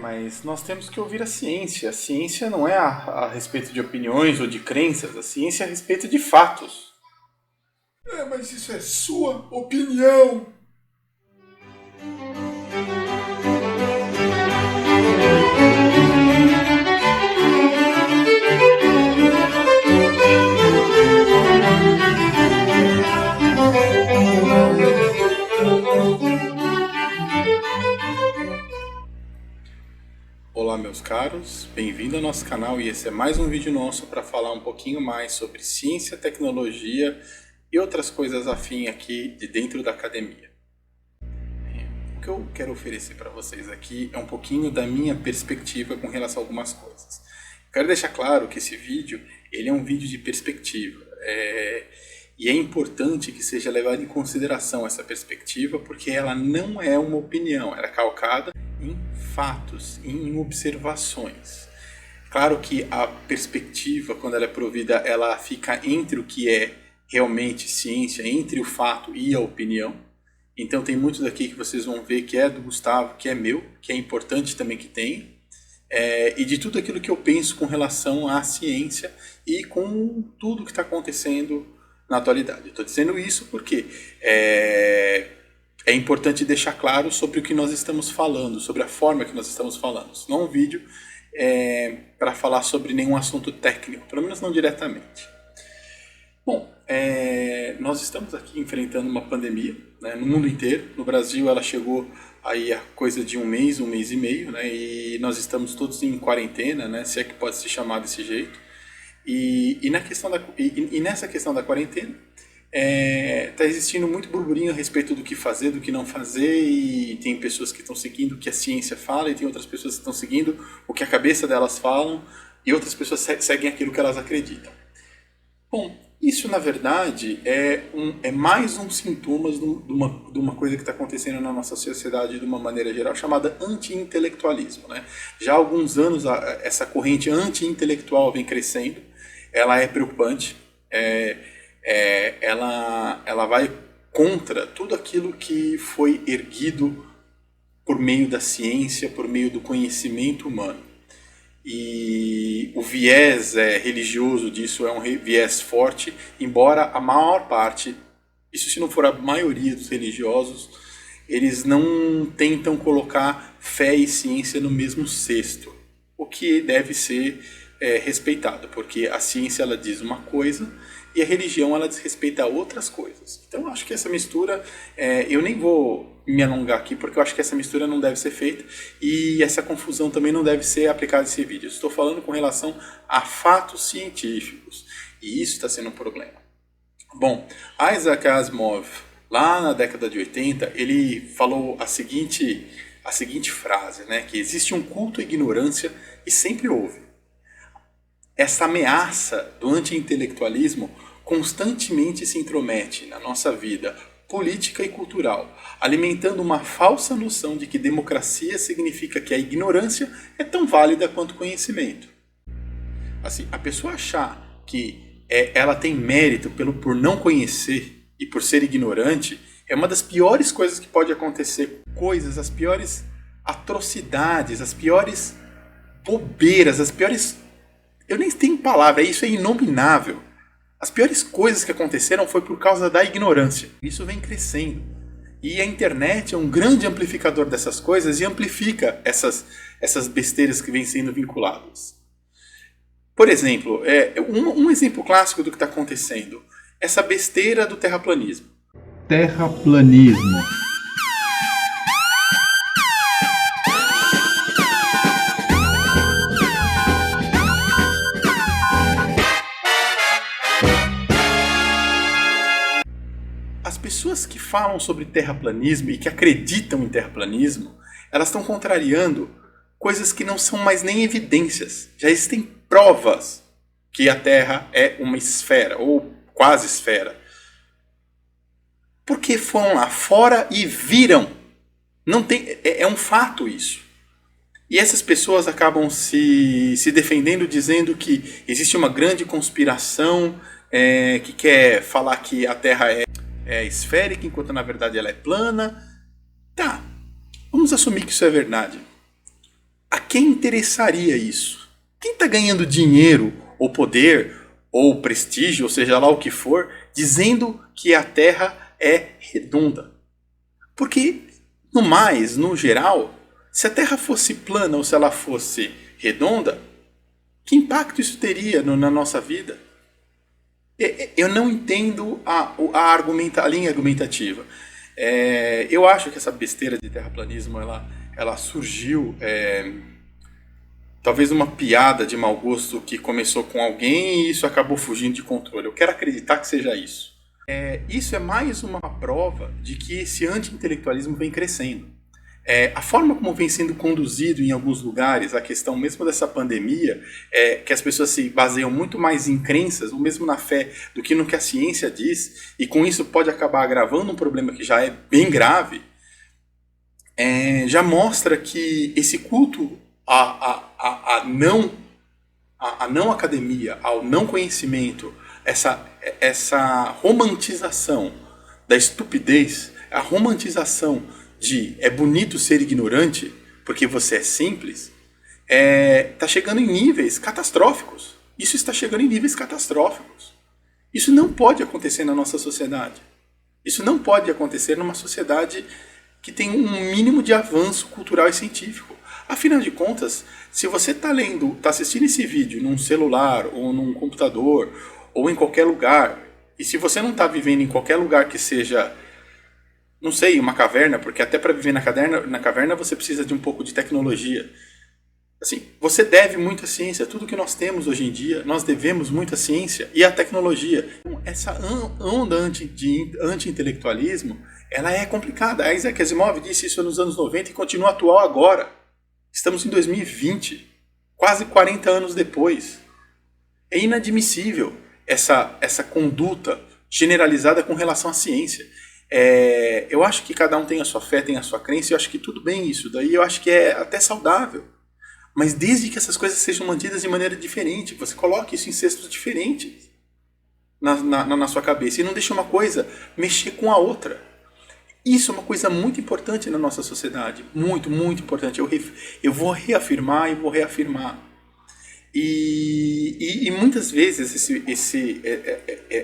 Mas nós temos que ouvir a ciência. A ciência não é a respeito de opiniões ou de crenças, a ciência é a respeito de fatos. Mas isso é sua opinião. Olá meus caros, bem-vindo ao nosso canal e esse é mais um vídeo nosso para falar um pouquinho mais sobre ciência, tecnologia e outras coisas afim aqui de dentro da academia. O que eu quero oferecer para vocês aqui é um pouquinho da minha perspectiva com relação a algumas coisas. Eu quero deixar claro que esse vídeo ele é um vídeo de perspectiva e é importante que seja levado em consideração essa perspectiva porque ela não é uma opinião, ela é calcada em fatos, em observações. Claro que a perspectiva, quando ela é provida, ela fica entre o que é realmente ciência, entre o fato e a opinião. Então tem muito daqui que vocês vão ver que é do Gustavo, que é meu, que é importante também que tem. E de tudo aquilo que eu penso com relação à ciência e com tudo que está acontecendo na atualidade. Estou dizendo isso porque é importante deixar claro sobre o que nós estamos falando, sobre a forma que nós estamos falando. Isso não é um vídeo para falar sobre nenhum assunto técnico, pelo menos não diretamente. Bom, nós estamos aqui enfrentando uma pandemia, né, no mundo inteiro. No Brasil ela chegou aí a coisa de um mês e meio, né, e nós estamos todos em quarentena, né, se é que pode se chamar desse jeito. E nessa questão da quarentena, está existindo muito burburinho a respeito do que fazer, do que não fazer, e tem pessoas que estão seguindo o que a ciência fala, e tem outras pessoas que estão seguindo o que a cabeça delas falam, e outras pessoas seguem aquilo que elas acreditam. Bom, isso na verdade é mais um sintoma de uma coisa que está acontecendo na nossa sociedade de uma maneira geral, chamada anti-intelectualismo, né? Já há alguns anos essa corrente anti-intelectual vem crescendo, ela é preocupante, ela vai contra tudo aquilo que foi erguido por meio da ciência, por meio do conhecimento humano. E o viés religioso disso é um viés forte, embora a maior parte, isso se não for a maioria dos religiosos, eles não tentam colocar fé e ciência no mesmo cesto, o que deve ser respeitado, porque a ciência ela diz uma coisa e a religião ela desrespeita outras coisas. Então eu acho que essa mistura, eu nem vou me alongar aqui porque eu acho que essa mistura não deve ser feita e essa confusão também não deve ser aplicada nesse vídeo. Eu estou falando com relação a fatos científicos e isso está sendo um problema. Bom, Isaac Asimov, lá na década de 80, ele falou a seguinte frase, né, que existe um culto à ignorância e sempre houve. Essa ameaça do anti-intelectualismo constantemente se intromete na nossa vida política e cultural, alimentando uma falsa noção de que democracia significa que a ignorância é tão válida quanto o conhecimento. Assim, a pessoa achar que ela tem mérito por não conhecer e por ser ignorante é uma das piores coisas que pode acontecer. As piores atrocidades, as piores bobeiras, as piores... Eu nem tenho palavra, isso é inominável. As piores coisas que aconteceram foi por causa da ignorância. Isso vem crescendo. E a internet é um grande amplificador dessas coisas e amplifica essas besteiras que vêm sendo vinculadas. Por exemplo, um exemplo clássico do que está acontecendo. Essa besteira do terraplanismo. Terraplanismo. As pessoas que falam sobre terraplanismo e que acreditam em terraplanismo, elas estão contrariando coisas que não são mais nem evidências. Já existem provas que a Terra é uma esfera, ou quase esfera. Porque foram lá fora e viram. Não tem, é um fato isso. E essas pessoas acabam se defendendo dizendo que existe uma grande conspiração que quer falar que a Terra é esférica, enquanto na verdade ela é plana. Tá, vamos assumir que isso é verdade. A quem interessaria isso? Quem está ganhando dinheiro, ou poder, ou prestígio, ou seja lá o que for, dizendo que a Terra é redonda? Porque, no geral, se a Terra fosse plana ou se ela fosse redonda, que impacto isso teria na nossa vida? Eu não entendo a linha argumentativa. Eu acho que essa besteira de terraplanismo ela surgiu talvez uma piada de mau gosto que começou com alguém e isso acabou fugindo de controle. Eu quero acreditar que seja isso. Isso é mais uma prova de que esse anti-intelectualismo vem crescendo. A forma como vem sendo conduzido em alguns lugares, a questão mesmo dessa pandemia, que as pessoas se baseiam muito mais em crenças, ou mesmo na fé, do que no que a ciência diz, e com isso pode acabar agravando um problema que já é bem grave, já mostra que esse culto à não academia, ao não conhecimento, essa romantização da estupidez, a romantização de é bonito ser ignorante porque você é simples, está chegando em níveis catastróficos. Isso está chegando em níveis catastróficos. Isso não pode acontecer na nossa sociedade. Isso não pode acontecer numa sociedade que tem um mínimo de avanço cultural e científico. Afinal de contas, se você está assistindo esse vídeo num celular ou num computador ou em qualquer lugar, e se você não está vivendo em qualquer lugar que seja, não sei, uma caverna, porque até para viver na caverna você precisa de um pouco de tecnologia. Assim, você deve muito à ciência. Tudo que nós temos hoje em dia, nós devemos muito à ciência e à tecnologia. Então, essa onda de anti-intelectualismo, ela é complicada. A Isaac Asimov disse isso nos anos 90 e continua atual agora. Estamos em 2020, quase 40 anos depois. É inadmissível essa conduta generalizada com relação à ciência. Eu acho que cada um tem a sua fé, tem a sua crença, eu acho que tudo bem isso, daí eu acho que é até saudável. Mas desde que essas coisas sejam mantidas de maneira diferente, você coloque isso em cestos diferentes na sua cabeça e não deixe uma coisa mexer com a outra. Isso é uma coisa muito importante na nossa sociedade, muito, muito importante. Eu vou reafirmar e vou reafirmar. E muitas vezes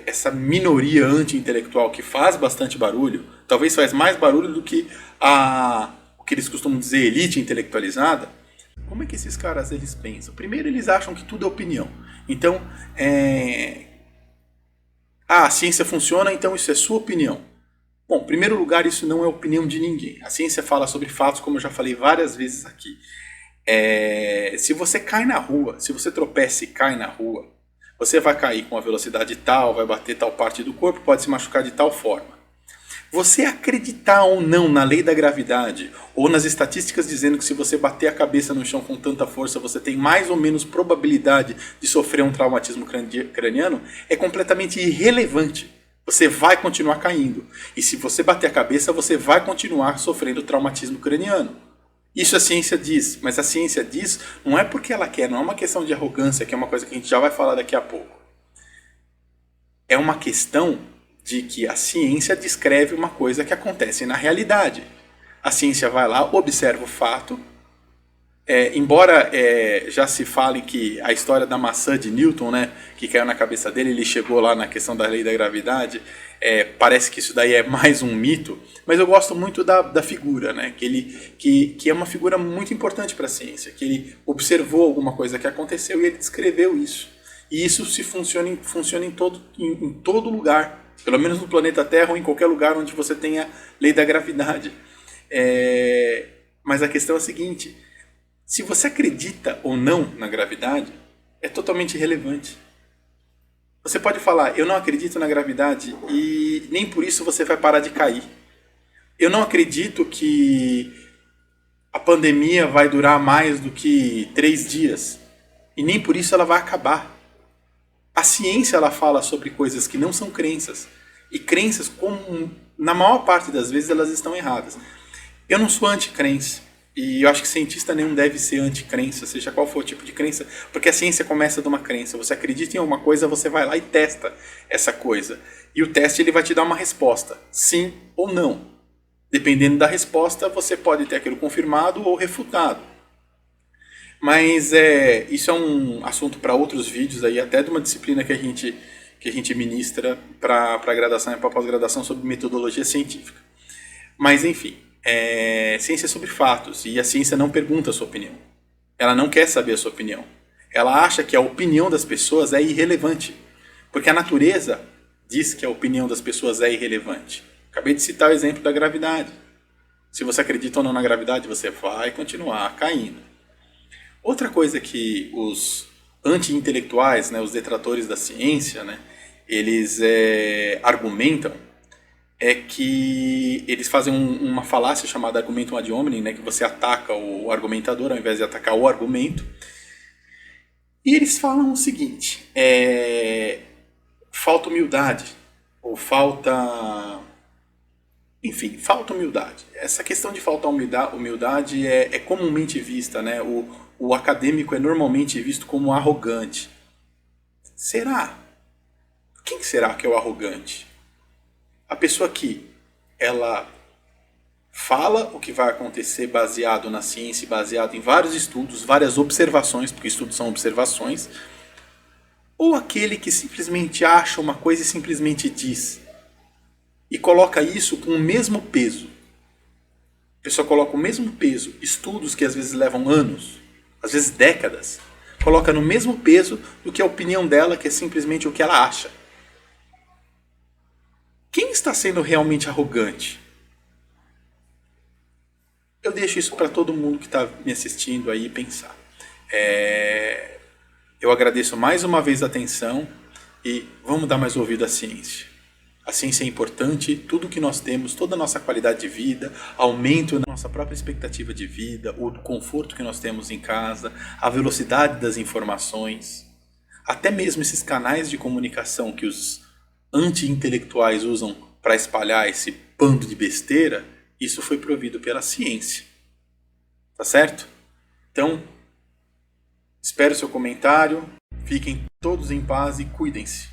essa minoria anti-intelectual que faz bastante barulho, talvez faz mais barulho do que o que eles costumam dizer elite intelectualizada. Como é que esses caras eles pensam? Primeiro, eles acham que tudo é opinião. Então, a ciência funciona, então isso é sua opinião. Bom, em primeiro lugar, isso não é opinião de ninguém. A ciência fala sobre fatos, como eu já falei várias vezes aqui. Se você cai na rua, se você tropeça e cai na rua, você vai cair com uma velocidade tal, vai bater tal parte do corpo, pode se machucar de tal forma. Você acreditar ou não na lei da gravidade, ou nas estatísticas dizendo que se você bater a cabeça no chão com tanta força, você tem mais ou menos probabilidade de sofrer um traumatismo craniano, é completamente irrelevante. Você vai continuar caindo. E se você bater a cabeça, você vai continuar sofrendo traumatismo craniano. Isso a ciência diz, mas a ciência diz não é porque ela quer, não é uma questão de arrogância, que é uma coisa que a gente já vai falar daqui a pouco. É uma questão de que a ciência descreve uma coisa que acontece na realidade. A ciência vai lá, observa o fato, embora já se fale que a história da maçã de Newton, né, que caiu na cabeça dele, ele chegou lá na questão da lei da gravidade, parece que isso daí é mais um mito, mas eu gosto muito da figura, né, que é uma figura muito importante para a ciência, que ele observou alguma coisa que aconteceu e ele descreveu isso. E isso funciona em todo lugar, pelo menos no planeta Terra ou em qualquer lugar onde você tenha lei da gravidade. Mas a questão é a seguinte: se você acredita ou não na gravidade, é totalmente irrelevante. Você pode falar, eu não acredito na gravidade, e nem por isso você vai parar de cair. Eu não acredito que a pandemia vai durar mais do que 3 dias, e nem por isso ela vai acabar. A ciência ela fala sobre coisas que não são crenças, e crenças, como na maior parte das vezes, elas estão erradas. Eu não sou anti-crença. E eu acho que cientista nenhum deve ser anti-crença, seja qual for o tipo de crença, porque a ciência começa de uma crença. Você acredita em alguma coisa, você vai lá e testa essa coisa. E o teste ele vai te dar uma resposta, sim ou não. Dependendo da resposta, você pode ter aquilo confirmado ou refutado. Mas isso é um assunto para outros vídeos aí, até de uma disciplina que a gente ministra para graduação e para pós-graduação sobre metodologia científica. Mas enfim, ciência é sobre fatos e a ciência não pergunta a sua opinião. Ela não quer saber a sua opinião. Ela acha que a opinião das pessoas é irrelevante, porque a natureza diz que a opinião das pessoas é irrelevante. Acabei de citar o exemplo da gravidade. Se você acredita ou não na gravidade, você vai continuar caindo. Outra coisa que os anti-intelectuais, né, os detratores da ciência, né, eles argumentam é que eles fazem uma falácia chamada argumentum ad hominem, né, que você ataca o argumentador ao invés de atacar o argumento. E eles falam o seguinte, falta humildade, ou falta... Enfim, falta humildade. Essa questão de faltar humildade é comumente vista, né? O acadêmico é normalmente visto como arrogante. Será? Quem será que é o arrogante? A pessoa que ela fala o que vai acontecer baseado na ciência, baseado em vários estudos, várias observações, porque estudos são observações, ou aquele que simplesmente acha uma coisa e simplesmente diz, e coloca isso com o mesmo peso. A pessoa coloca o mesmo peso, estudos que às vezes levam anos, às vezes décadas, coloca no mesmo peso do que a opinião dela, que é simplesmente o que ela acha. Quem está sendo realmente arrogante? Eu deixo isso para todo mundo que está me assistindo aí pensar. Eu agradeço mais uma vez a atenção e vamos dar mais ouvido à ciência. A ciência é importante, tudo que nós temos, toda a nossa qualidade de vida, aumento na nossa própria expectativa de vida, o conforto que nós temos em casa, a velocidade das informações, até mesmo esses canais de comunicação que os anti-intelectuais usam para espalhar esse bando de besteira, isso foi provido pela ciência. Tá certo? Então, espero seu comentário, fiquem todos em paz e cuidem-se.